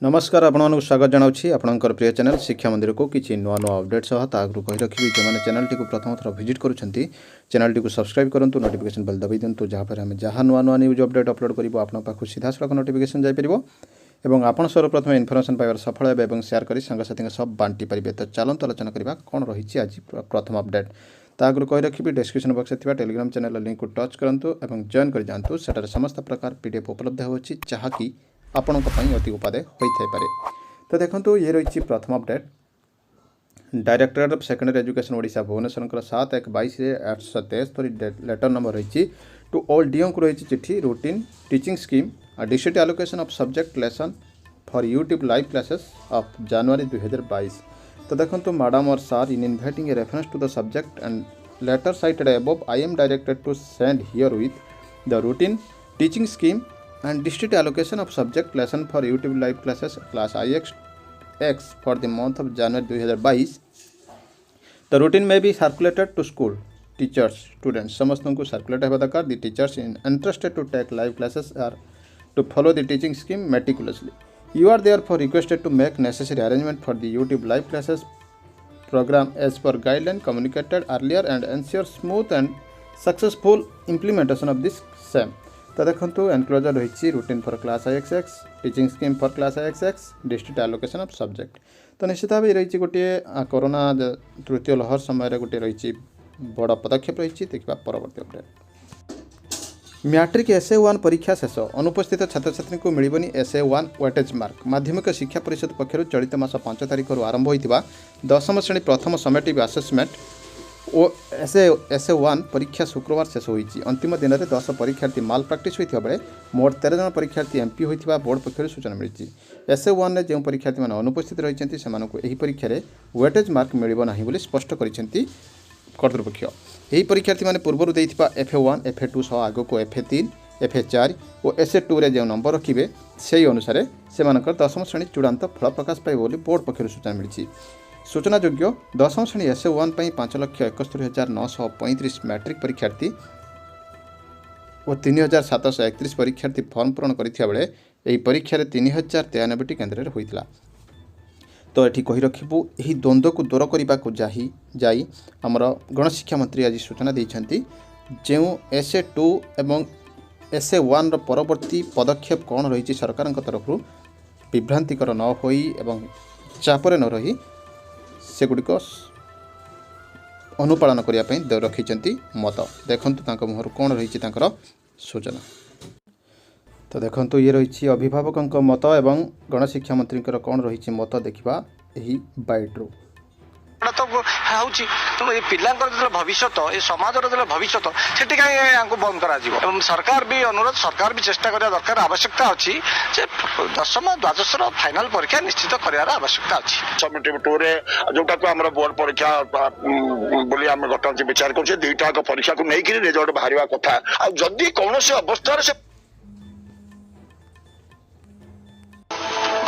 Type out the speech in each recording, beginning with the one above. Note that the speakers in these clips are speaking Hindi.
नमस्कार आपको स्वागत जनाऊँगी आपणकर प्रिय चैनल शिक्षा मंदिर को किसी नुआ नुआ अपडेट सह ताकू कही रखी जो मैंने चैनल टी प्रथम थर विजिट करुँच चैनल टी सब्सक्राइब करूँ नोटिफिकेशन बेल दबाई दिंतु जहाँपर आम जहाँ नुआ नुआ न्यूज अपडेट अपलोड करूँ आपन पाखु सीधा सड़क नोटिफिकेशन जापर और आपण सर्वप्रथम इनफर्मेशन पाइबार सफल हे और शेयर कर सांगसाथी सब बांटी पारे। तो चलते आलोचना करवा कौन रही आज प्रथम अपडेट आगु कही रखी डिस्क्रिप्शन बॉक्स में टेलीग्राम चैनल लिंक को टच करूँ और जॉइन कर जातु से समस्त प्रकार पीडीएफ उपलब्ध होची जहाँकि आपण अति उपादेय होता है। तो देखो ये रही प्रथम update directorate of secondary education Odisha Bhubaneswar 7/1/22 873 letter number रही टू ऑल डीओ को रही चिट्ठी routine teaching scheme district allocation of subject lesson for YouTube live classes of January 2022। तो देखो मैडम और sir in inviting a reference to the subject and letter cited above I am directed to send here with the routine teaching scheme and district allocation of subject lesson for YouTube live classes class IX for the month of January 2022. The routine may be circulated to school teachers students समस्त को circulate है दरकार। The teachers interested to take live classes are to follow the teaching scheme meticulously. You are therefore requested to make necessary arrangement for the YouTube live classes program as per guideline communicated earlier and ensure smooth and successful implementation of this same. तो देखो एनक्लोजर रही routine for class IXX teaching scheme for class IXX district allocation of subject. तो निश्चित भाव रही गोटे कोरोना तृतीय लहर समय गोटे रही बड़ पदक्षेप रही देखा परवर्ती अपडेट। मैट्रिक SA1 परीक्षा शेष अनुपस्थित छात्र छात्री को मिलबनी SA1 वेटेज मार्क। माध्यमिक शिक्षा परिषद पक्षर चलित मास 5 तारिख आरंभ होता 10वीं श्रेणी प्रथम समेटिव आसेसमेंट और SA1 परीक्षा शुक्रवार शेष होती। अंतिम दिन में 10 परीक्षार्थी माल प्राक्टिस होता बेले मोट 13 जन परीक्षार्थी एमपी होता बोर्ड पक्षर सूचना मिली। SA1 में जो परीक्षार्थी मैंने अनुपस्थित रही से परीक्षा वेटेज मार्क मिलना बोली स्पष्ट कर कर्तृपक्ष। यही परीक्षार्थी मैंने पूर्व देइथिबा FA1 FA2 सह आग को FA3 FA4 और SA2 रे जो नंबर रखिए से अनुसार से 10वीं श्रेणी चूड़ांत फल प्रकाश पाइब बोली बोर्ड पक्षर सूचना मिली। सूचनायोग्य 10वीं श्रेणी SA1 5,71,935 मैट्रिक परीक्षार्थी और 3,731 परीक्षार्थी फॉर्म पूरण करथिया बेले एही परीक्षा 3,093 केन्द्र होइतिला। तो ये कही रखू यही द्वंद्व को दूर करने को जाई आमर गणशिक्षा मंत्री आज सूचना देइछंती जो SA2 एवं SA1 परवर्ती पदक्षेप कौन रही सरकार तरफ विभ्रांतिकर न होई एवं चापर न रही सेगुड़िक अनुपालन करने रखी मत। देखु मुहर कौन रही सूचना। तो देखो ये रही अभिभावकों मत एवं गणशिक्षा मंत्री कौन रही मत देखा यही बाइट्रु तो तुम ये पिला भविष्य ये समाज भविष्य से कहीं बंद कर सरकार भी अनुरोध सरकार भी चेष्टा करा दरकार आवश्यकता अच्छी 10वीं द्वादश फाइनाल परीक्षा निश्चित करार आवश्यकता अच्छी। समेटिव 2 रे जोटा को हमर बोर्ड परीक्षा बोली हम गठन विचार कर दुईटा परीक्षा को लेकिन रिजल्ट बाहर कथा जदि कौन से अवस्था से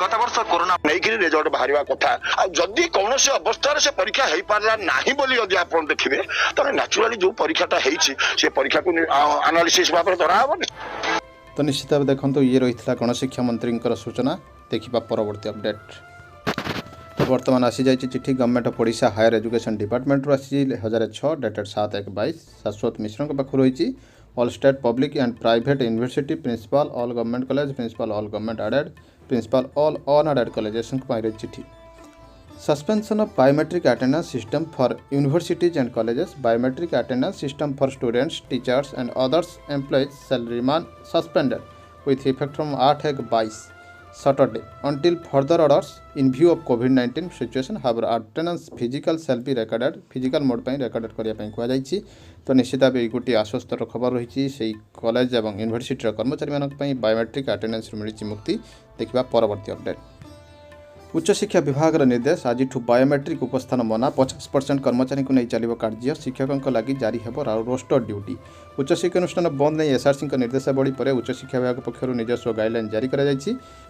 गत वर्ष कोरोना नहीं रिजल्ट बाहर कथा जदि कौन से अवस्था से परीक्षा हो पारा नहीं बोली यदि आप देखिए तो नेचुराली जो परीक्षाटा से परीक्षा को एनालिसिस भाव धरा। तो निश्चित भाव देखो ये रही है गणशिक्षा मंत्री सूचना देखा परवर्ती अपडेट। तो बर्तमान आसी जाइए चिट्ठी government of Odisha higher education department रू आसी 1006 डेटेड 7/1/22 शाश्वत मिश्र पाखु रही all state public and private university principal all government college principal all government aided principal all unaided colleges चिट्ठी। Suspension of biometric attendance system for universities and colleges biometric attendance system for students teachers and others employees shall remain suspended with effect from 8/1/22 Saturday until further orders in view of COVID-19 situation. However, attendance physical shall be recorded physical mode पर रेकर्ड करने को कहुई। तो निश्चित भाव गोटे आश्वस्तर खबर रही से कॉलेज और यूनिवर्सिटी कर्मचारी मानी बायोमेट्रिक अटेंडेंस मिली मुक्ति देखा परवर्ती अपडेट। उच्चशिक्षा विभाग निर्देश आज बायोमेट्रिक उपस्थान मना 50% कर्मचारी को नहीं चलो कार्य शिक्षकों लगी जारी है रोस्टर ड्यूटी। उच्चशिक्षा अनुष्ठान बंद नहीं SRC निर्देशावली पर उच्चशिक्षा विभाग पक्षर निजस्व गाइडलाइन जारी कर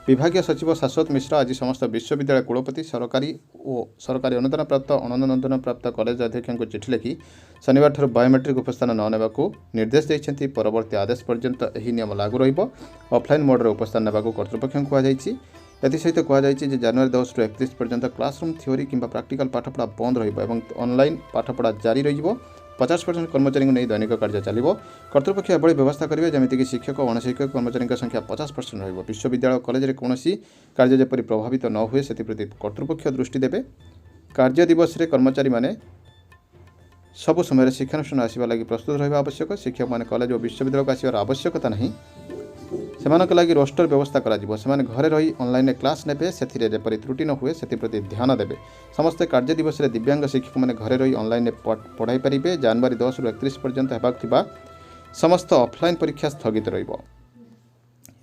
विभाग सचिव शाश्वत मिश्र आज समस्त विश्वविद्यालय कुलपति सरकारी और सरकारी अनुदान प्राप्त अनुदान प्राप्त कॉलेज अध्यक्ष को चिठी लिखि शनिवार ठार बायोमेट्रिक उपस्थान न नेबा निर्देश देइछन्ति। परवर्ती आदेश पर्यंत यह नियम लागू रहिबो। ऑफलाइन मोड रे उपस्थान नेबा कर्तृपक्ष कहुई। एसत कहुई जनवरी 10 रु 31 पर्यंत क्लासरूम थ्योरी किंबा प्रैक्टिकल पाठपढ़ा बंद रनलाइन पाठपढ़ा जारी रही 50% कर्मचारी को नहीं दैनिक कार्य चलो कर्तृपक्ष एभली व्यवस्था करेंगे जमीक शिक्षक और अणशिक्षक कर्मचारी संख्या 50% रही विश्वविद्यालय कॉलेज में कौन कार्य जपरी प्रभावित न हुए से कर्तृपक्ष दृष्टि देवे कार्य दिवस रे कर्मचारी माने सबु समय शिक्षानुष्ठान आसवा लगी प्रस्तुत रहा आवश्यक शिक्षक मैंने कॉलेज और विश्वविद्यालय को आसवार आवश्यकता नहीं सेमानक लगी रोस्टर व्यवस्था करा सेमाने घरे रही ऑनलाइन क्लास नेबे से जेपरी त्रुटि न हुए से ध्यान देवे समस्त कार्य दिवस में दिव्यांग शिक्षक मैंने घरे रही ऑनलाइन पढ़ाई पारे जनवरी 10 रु 31 पर्यंत होगा समस्त ऑफलाइन परीक्षा स्थगित रहिबो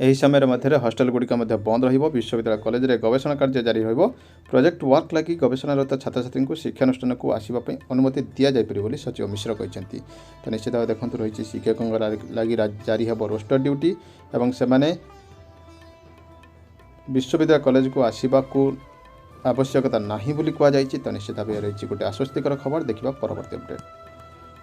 यही समय मध्य हॉस्टल गुड़िक बंद रहिबो विश्वविद्यालय कॉलेज में गवेषणा कार्य जारी रहिबो प्रोजेक्ट वर्क लगी गवेषणारत छात्र छात्री को शिक्षानुष्ठान को आसवाई अनुमति दि जापरि बोली सचिव मिश्र कहते तो निश्चित भाव देखो रही शिक्षकों लगी जारी हे रोस्टर ड्यूटी एवं सेमाने विश्वविद्यालय कॉलेज को आसवा को आवश्यकता नहीं बोली कहुई तो निश्चित भाव रही गोटे आश्वस्तिकर खबर देखा परवर्ती अपडेट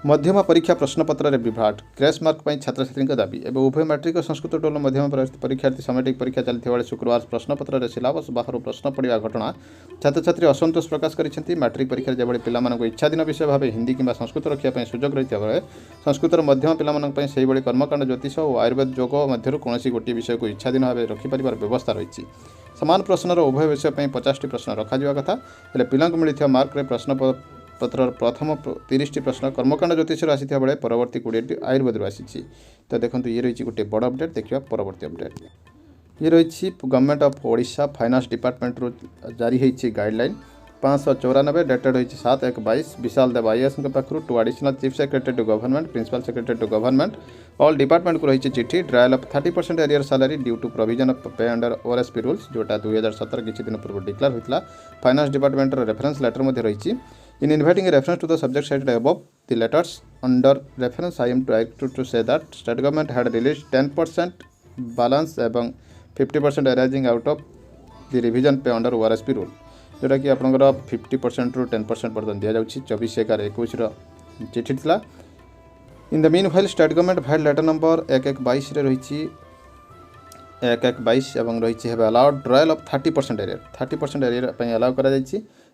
मध्यमा परीक्षा प्रश्नपत्र रे विभ्राट ग्रेस मार्क पर छात्र छात्री दाबी एवं उभय मैट्रिक और संस्कृत टोल मध्यमा परीक्षार्थी समेटिक परीक्षा चलते बेले शुक्रवार प्रश्नपत्र रे सिलेबस बाहर प्रश्न पड़ा घटना छात्र छात्री असंतोष प्रकाश करते मैट्रिक परीक्षा जब पिला इच्छाधीन विषय भाव हिंदी किंवा संस्कृत रखापी सुजोग रही बेले संस्कृत मध्यमा पिला से कर्मकांड ज्योतिष और आयुर्वेद योग मध्य कौन गोटे विषय को इच्छाधीन भाव रखिपर व्यवस्था रही सामान प्रश्नर उभय विषय 50टी प्रश्न रखा कथा हेले पिला मिलता मार्क प्रश्न पत्र प्रथम 30टी प्रश्न कर्मकांड ज्योतिष आसी बेले परवर्ती 20टी आयुर्वेद आसी तो देखो ये रही गोटे बड़ अपडेट देखा परवर्ती अपडेट ये रही government of Odisha finance department रू जारी होती गाइडलाइन 594 डेटेड होती 7/1/22 विशाल देव आईएएस पाखु to additional chief secretary to government principal secretary to government all department को रही चिठी trial of 30% arrear salary due to provision of pay under OSP rules जोटा 2017 किसी दिन पूर्व डिक्लेयर होता फाइनेंस डिपार्टमेंट रेफरेंस लेटर रही In inviting a reference to the subject cited above, the letters under reference, I am to say that state government had released 10% balance एवं 50% arising out of the revision pay under ORSP rule, जोटा कि आपंकर 50% रू 10% पर्यटन दि जाऊँगी 24/11/21 चिठी था in the meanwhile state government file letter number 1122 रही 1122 एवं रही है allowed trial of 30% arrear allow कर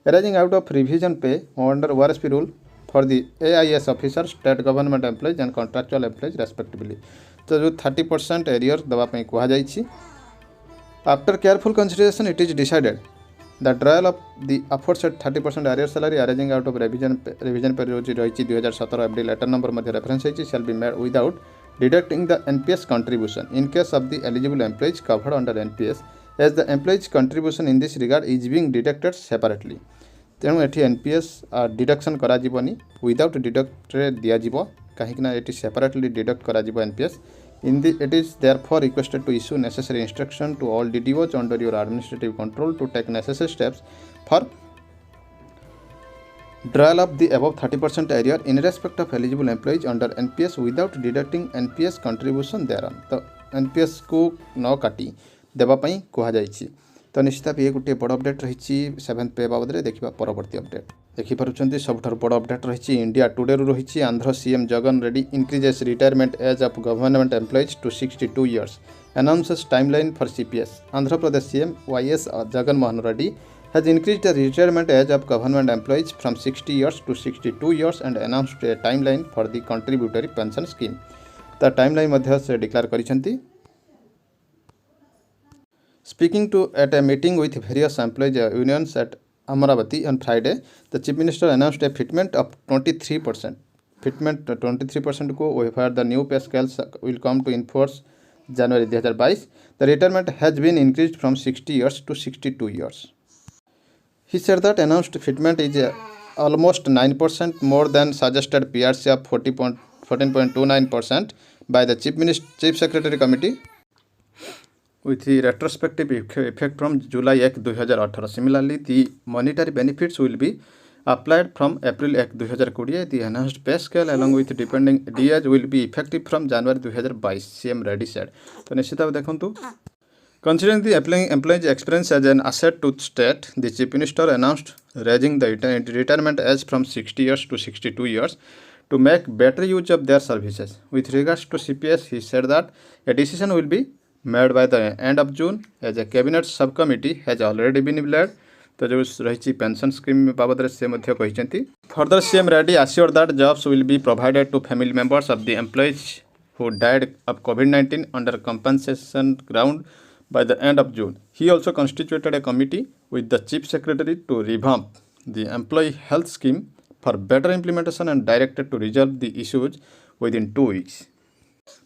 arising out of revision pay under ORSP rule for the AIS officers, state government employees and contractual employees respectively. तो जो 30% एरियर देवाई कहुई after careful consideration it is decided the trial of the aforesaid 30% arrear salary arising out of revision pay रही 2017 एफडी लेटर नंबर रेफरेंस होती shall be made without deducting the NPS contribution in case of the eligible employees covered under NPS as the employees contribution in this regard is being deducted separately तेणु एटी एनपीएस डिडक्शन करा जीवनी विदाउट डिडक्ट दिज्व कहीं ये सेपरेटली डिडक्ट करा NPS in the it is therefore requested to issue necessary instruction to all DDOs under your administrative control to take necessary steps for drawal of the above 30% arrear in respect of eligible employees under NPS without deducting NPS contribution thereon तो एनपीएस को न काटी देवाई कहुई तो निश्चित भाव ये गोटे बड़ अपडेट रही 7th पे बाबद में देखा परवर्ती अपडेट देखिपुं सबुठ बड़ अपडेट रही इंडिया टुडे रही Andhra CM Jagan Reddy increases retirement age of government employees to 62 years announces timeline for CPS Andhra Pradesh CM YS Jagan Mohan Reddy has increased the retirement age of government employees from 60 years to 62 years and announced a timeline for the contributory pension scheme. The timeline मध्य से declare करिसेंती. Speaking to at a meeting with various employees unions at Amaravati on Friday, the Chief Minister announced a fitment of 23%. Fitment 23% को where the new pay scales will come to enforce January 2022. The retirement has been increased from 60 years to 62 years. He said that announced fitment is almost 9% more than suggested PRC of 14.29% by the Chief Secretary Committee with the retrospective effect from July 1, 2018. Similarly, the monetary benefits will be applied from April 1, 2020. The enhanced pay scale along with depending DAs will be effective from January 2022, CM Reddy said. तो निश्चित भाव देखंतु Considering the employees' experience as an asset to state, the Chief Minister announced raising the retirement age from 60 years to 62 years to make better use of their services. With regards to CPS, he said that a decision will be made by the end of June as a cabinet subcommittee has already been led। तो जो रही पेंशन स्कीम बाबद से कहते further CM Reddy assured that jobs will be provided to family members of the employees who died of COVID-19 under compensation ground by the end of June। He also constituted a committee with the chief secretary to revamp the employee health scheme for better implementation and directed to resolve the issues within 2 weeks।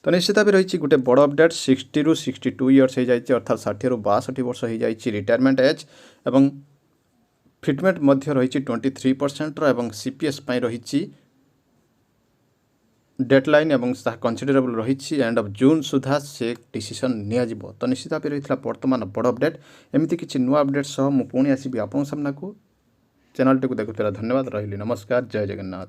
तो निश्चित भाव रही गोटे बड़ अपडेट 60 ରୁ 62 इयर्स हो जाए अर्थात 60 ରୁ 62 वर्ष हो जाए रिटायरमेंट एज एवं फिटमेंट मध्य रही 23% एवं सीपीएस रही डेडलाइन एवं कनसीडरेबल रही एंड ऑफ जून सुधा से डिसीजन निया तो निश्चित भाव रही वर्तमान बड़ अपडेट एमती किसी नुआ अपडेट सह मुझे पुणी आसबि आपन सामना को चैनल टी देखुला धन्यवाद रही नमस्कार जय जगन्नाथ।